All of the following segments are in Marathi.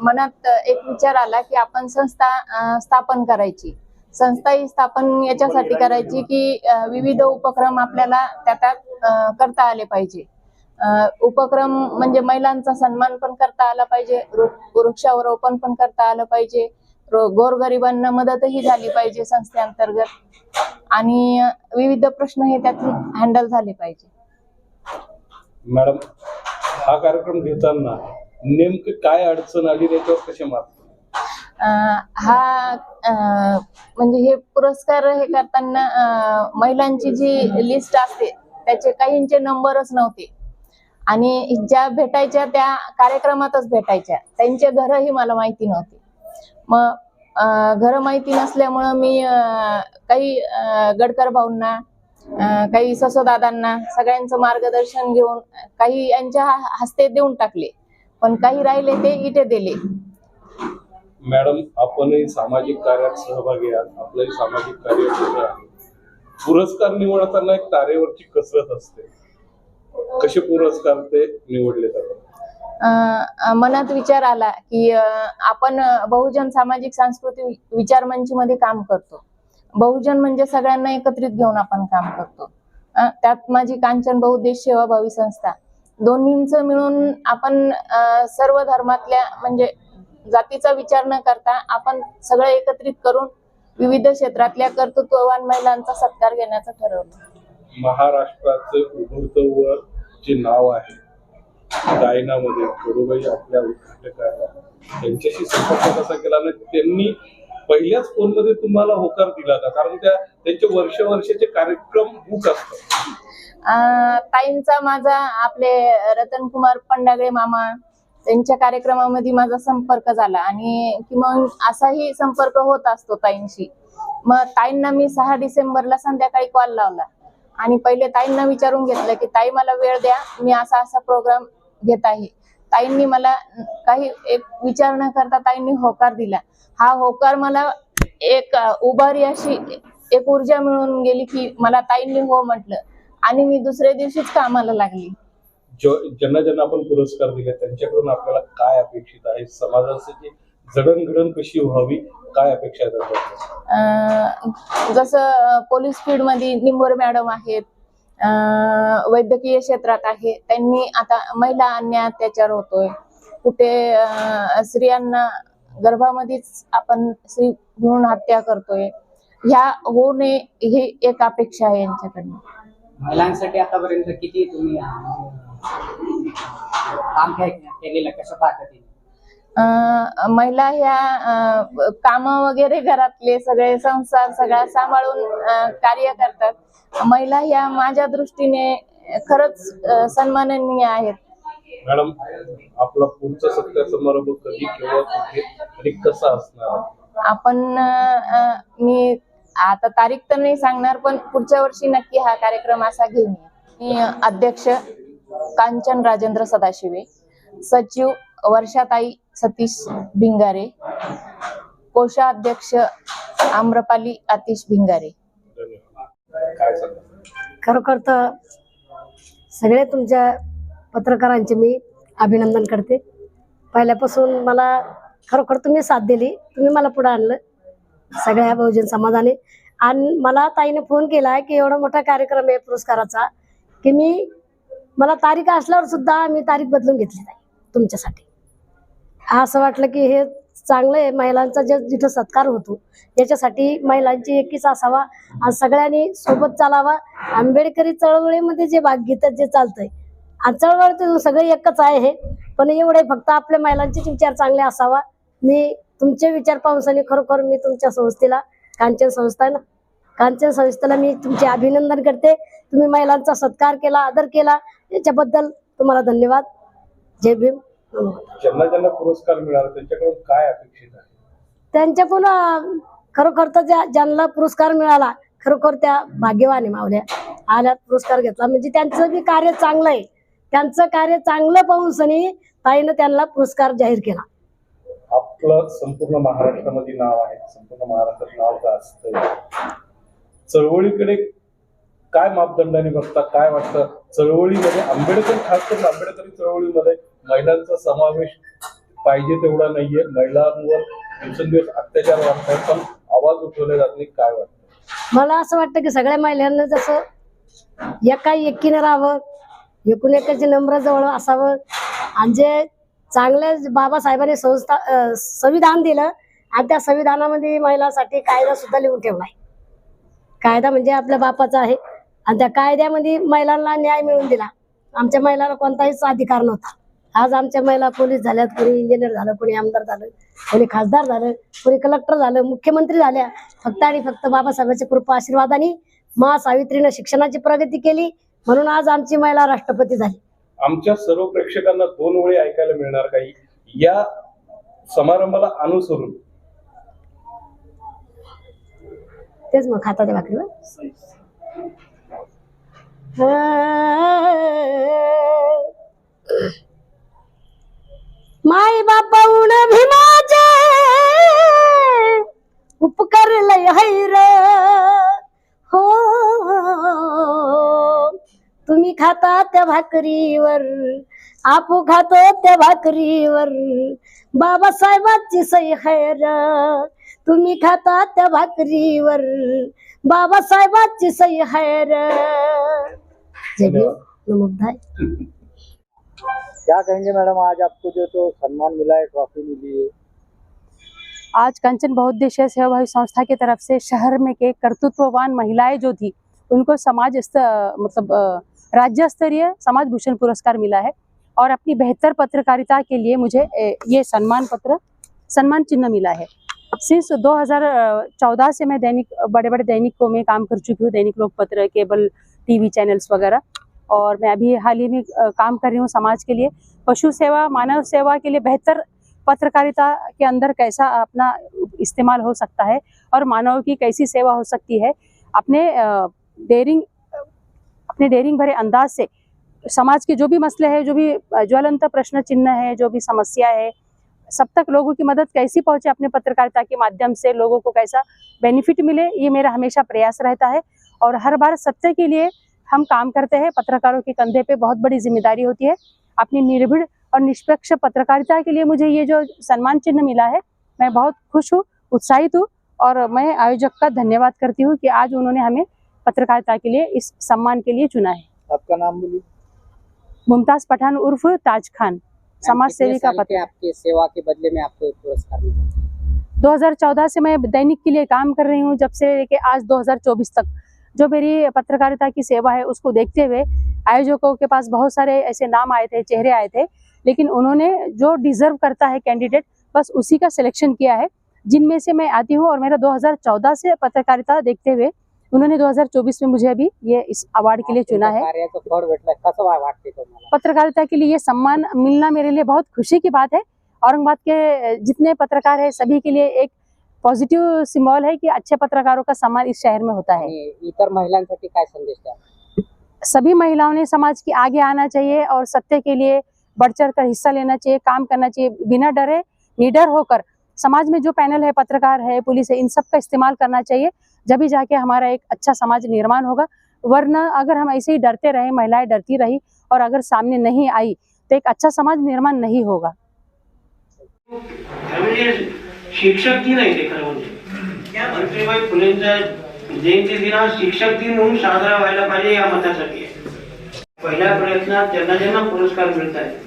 मनात एक विचार आला की आपण संस्था स्थापन करायची. संस्था ही स्थापन याच्यासाठी करायची की विविध उपक्रम आपल्याला त्यात करता आले पाहिजे. उपक्रम म्हणजे महिलांचा सन्मान पण करता आला पाहिजे, वृक्षारोपण पण करता आलं पाहिजे, गोरगरिबांना मदतही झाली पाहिजे संस्थेअंतर्गत आणि विविध प्रश्न हे त्यातून हँडल झाले पाहिजे. मॅडम, हा कार्यक्रम घेताना नेमकी काय अडचण आली, त्याच्यावर कसे मात? म्हणजे हे पुरस्कार हे करताना महिलांची जी लिस्ट असते त्याचे काहींचे नंबरच नव्हते आणि ज्या भेटायच्या त्या कार्यक्रमातच भेटायच्या, त्यांचे घरही मला माहिती नव्हते. मग घर माहिती नसल्यामुळं मी काही गडकर भाऊंना, काही ससोदादांना सगळ्यांचं मार्गदर्शन घेऊन काही यांच्या हस्ते देऊन टाकले, पण काही राहिले ते इथे दिले. मॅडम, आपणही सामाजिक कार्यात सहभागी आहात, आपलंही सामाजिक कार्य आहे. पुरस्कार निवडताना एक तारेवरची कसरत असते, कसे पुरस्कार ते निवडले जातात? मनात विचार आला की आपण बहुजन सामाजिक सांस्कृतिक विचार मंच मध्ये काम करतो. बहुजन म्हणजे सगळ्यांना एकत्रित घेऊन आपण काम करतो. त्यात माझी कांचन बहुउद्देश सेवाभावी संस्था, दोन्हींचं मिळून आपण सर्व धर्मातल्या म्हणजे जातीचा विचार न करता आपण सगळं एकत्रित करून विविध क्षेत्रातल्या कर्तृत्ववान महिलांचा सत्कार घेण्याचं ठरवलं. महाराष्ट्राचे उभरतं जे नाव आहे गायनामध्ये थोडूबाई आपल्या उद्घाटक आहेत, त्यांच्याशी संपर्क कसा केला आणि त्यांनी पहिल्याच फोनमध्ये तुम्हाला होकार दिला का? कारण त्यांचे वर्षाचे कार्यक्रम बुक असतात. ताईंचा माझा आपले रतनकुमार पंडागळे मामा त्यांच्या कार्यक्रमामध्ये माझा संपर्क झाला आणि मग असाही संपर्क होत असतो ताईंशी. मग ताईंना मी 6 डिसेंबरला संध्याकाळी कॉल लावला आणि पहिले ताईंना विचारून घेतलं की ताई मला वेळ द्या, मी असा प्रोग्राम घेत आहे. ताईंनी मला काही एक विचार न करता ताईंनी होकार दिला. हा होकार मला एक उभारी अशी एक ऊर्जा मिळून गेली की मला ताईंनी हो म्हटलं आणि मी दुसऱ्या दिवशीच कामाला लागली. ज्यांना ज्यांना आपण पुरस्कार दिले त्यांच्याकडून आपल्याला काय अपेक्षित आहे? समाजाची जडणघडण कशी व्हावी, काय अपेक्षा आहेत? जसं पोलीस फील्ड मध्ये निंबोरे मॅडम आहेत, वैद्यकीय क्षेत्रात आहे, त्यांनी आता महिला अन्याय अत्याचार होतोय, कुठे स्त्रियांना गर्भामध्येच आपण स्त्री भ्रूण हत्या करतोय, ह्या होऊ नये ही एक अपेक्षा आहे यांच्याकडनं. महिलांसाठी आतापर्यंत किती तुम्ही काम केलेलं, कसं पाहता? महिला ह्या काम वगैरे घरातले सगळे संसार सगळा सांभाळून कार्य करतात. महिला ह्या माझ्या दृष्टीने खरंच सन्माननीय आहेत. मॅडम, आपला पुढचा सत्कार समारंभ कधी, केव्हा, कुठे आणि कसा असणार? आपण मी आता तारीख तर नाही सांगणार, पण पुढच्या वर्षी नक्की हा कार्यक्रम असा घेईन. मी अध्यक्ष कांचन राजेंद्र सदाशिवे, सचिव वर्षाताई सतीश भिंगारे, कोषाध्यक्ष आम्रपाली आतिश भिंगारे. खरोखर तर सगळे तुमच्या पत्रकारांचे मी अभिनंदन करते. पहिल्यापासून मला खरोखर तुम्ही साथ दिली, तुम्ही मला पुढे आणलं सगळ्या बहुजन समाजाने. आणि मला ताईने फोन केला की एवढा मोठा कार्यक्रम आहे पुरस्काराचा की मला तारीख असल्यावर सुद्धा मी तारीख बदलून घेतली नाही तुमच्यासाठी. असं वाटलं की हे चांगलं आहे, महिलांचा जिथं सत्कार होतो याच्यासाठी महिलांची एकीच असावा आणि सगळ्यांनी सोबत चालावा. आंबेडकरी चळवळीमध्ये जे भाग घेतात, जे चालतंय आणि चळवळ सगळे एकच आहे, पण एवढे फक्त आपल्या महिलांचेच विचार चांगले असावा. मी तुमचे विचार पाहून खरोखर मी तुमच्या संस्थेला कांचन संस्थेला मी तुमचे अभिनंदन करते. तुम्ही महिलांचा सत्कार केला, आदर केला, याच्याबद्दल तुम्हाला धन्यवाद. जय भीम. ज्यांना ज्यांना पुरस्कार मिळाला त्यांच्याकडून काय अपेक्षित आहे? त्यांच्याकडून खरोखर तर ज्यांना पुरस्कार मिळाला खरोखर त्या भाग्यवान मावल्या आल्यात, पुरस्कार घेतला म्हणजे त्यांचं बी कार्य चांगलं आहे. त्यांचं कार्य चांगलं पाहून सनी ताईनं त्यांना पुरस्कार जाहीर केला. आपलं संपूर्ण महाराष्ट्रामध्ये नाव आहे, संपूर्ण महाराष्ट्रात नाव का असतं? चळवळीकडे काय मापदंडाने बघता, काय वाटतं चळवळीमध्ये खास करून आंबेडकरी चळवळीमध्ये महिलांचा समावेश पाहिजे तेवढा नाहीये. महिलांवर दिवसेंदिवस अत्याचार वाढतात, पण आवाज उठवले जात नाही. काय वाटतं? मला असं वाटतं की सगळ्या महिलांना जसं एका एकीनं राहावं, एकूण एकाची नम्र जवळ असावं, आणि जे चांगले बाबासाहेबांनी संविधान दिलं आणि त्या संविधानामध्ये महिलांसाठी कायदा सुद्धा लिहून ठेवलाय. कायदा म्हणजे आपल्या बापाचा आहे आणि त्या कायद्यामध्ये महिलांना न्याय मिळवून दिला. आमच्या महिलांना कोणताहीच अधिकार नव्हता. आज आमच्या महिला पोलीस झाल्यात, कोणी इंजिनियर झालं, कोणी आमदार झालं, कोणी खासदार झालं, कोणी कलेक्टर झालं, मुख्यमंत्री झाल्या. फक्त आणि फक्त बाबासाहेबांच्या कृपा आशीर्वादाने सावित्रीनं शिक्षणाची प्रगती केली, म्हणून आज आमची महिला राष्ट्रपती झाली. आमच्या सर्व प्रेक्षकांना 2 वेळी ऐकायला मिळणार काही या समारंभाला अनुसरून. तेच मग खाता त्या भाकरीवर माई बापाऊन भीमाचे उपकार लय हैर हो, तुम्ही खाता त्या भाकरीवर, आपू खातो त्या भाकरीवर, बाबासाहेबांची सही हैर, तुम्ही खाता त्या भाकरीवर, बाबासाहेबांची सही हैर. जय भीम, नमो बुद्धाय. क्या कहेंगे मैडम, आज आपको जो तो सम्मान मिला है, ट्रॉफी मिली है? आज कंचन बहुउद्देशीय सेवाभावी संस्था की तरफ से शहर में के कर्तृत्ववान महिलाएं जो थी उनको राज्य स्तरीय समाज भूषण पुरस्कार मिला है और अपनी बेहतर पत्रकारिता के लिए मुझे ये सम्मान चिन्ह मिला है. सिंस 2014 से मैं बड़े बड़े दैनिकों में काम कर चुकी हूँ, दैनिक लोकपत्र, केबल टीवी चैनल्स वगैरह, और मैं अभी हाल ही में काम कर रही हूँ समाज के लिए, पशु सेवा, मानव सेवा के लिए बेहतर पत्रकारिता के अंदर कैसा अपना इस्तेमाल हो सकता है और मानव की कैसी सेवा हो सकती है. अपने डेरिंग भरे अंदाज से समाज के जो भी मसले हैं, जो भी ज्वलंत प्रश्न चिन्ह है, जो भी समस्या है, सब तक लोगों की मदद कैसी पहुंचे अपने पत्रकारिता के माध्यम से, लोगों को कैसा बेनिफिट मिले, ये मेरा हमेशा प्रयास रहता है. और हर बार सत्य के लिए हम काम करते हैं. पत्रकारों के कंधे पे बहुत बड़ी जिम्मेदारी होती है. अपनी निर्भीड और निष्पक्ष पत्रकारिता के लिए मुझे ये जो सम्मान चिन्ह मिला है, मैं बहुत खुश हूँ, उत्साहित हूँ, और मैं आयोजक का धन्यवाद करती हूँ कि आज उन्होंने हमें पत्रकारिता के लिए इस सम्मान के लिए चुना है. आपका नाम बोलिए. मुमताज पठान उर्फ ताज खान, समाज सेवी का पत्र. आपकी सेवा के बदले में आपको एक पुरस्कार मिला. 2014 से मैं दैनिक के लिए काम कर रही हूँ, जब से लेके आज 2024 तक जो मेरी पत्रकारिता की सेवा है उसको देखते हुए आयोजकों के पास बहुत सारे ऐसे नाम आए थे, चेहरे आए थे, लेकिन उन्होंने जो डिजर्व करता है कैंडिडेट, बस उसी का सिलेक्शन किया है, जिनमें से मैं आती हूँ. और मेरा 2014 से पत्रकारिता देखते हुए उन्होंने 2024 में मुझे अभी ये इस अवार्ड के लिए चुना है. पत्रकारिता के लिए ये सम्मान मिलना मेरे लिए बहुत खुशी की बात है. औरंगाबाद के जितने पत्रकार है सभी के लिए एक पॉझिटिव्ह सिम्बॉल है कि अच्छे पत्रकारों का सम्मान इस शहर में होता है. इतर महिलांसाठी काय संदेश द्या? सभी महिलाओं ने समाज के आगे आना चाहिए और सत्य के लिए बढ़ चढ़ कर हिस्सा लेना चाहिए, काम करना चाहिए, बिना डरे, निडर होकर. समाज में जो पैनल है, पत्रकार है, पुलिस है, इन सब का इस्तेमाल करना चाहिए, जब भी जाके हमारा एक अच्छा समाज निर्माण होगा. वरना अगर हम ऐसे ही डरते रहे, महिलाएं डरती रही और अगर सामने नहीं आई तो एक अच्छा समाज निर्माण नहीं होगा. शिक्षक दिन आहे ते खरं म्हणजे सावित्रीबाई फुलेंचा जयंती दिन हा शिक्षक दिन म्हणून साजरा व्हायला पाहिजे या मतासाठी आहे. पहिल्या प्रयत्नात ज्यांना पुरस्कार मिळत आहे.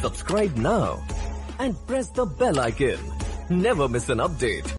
Subscribe now and press the bell icon. Never miss an update.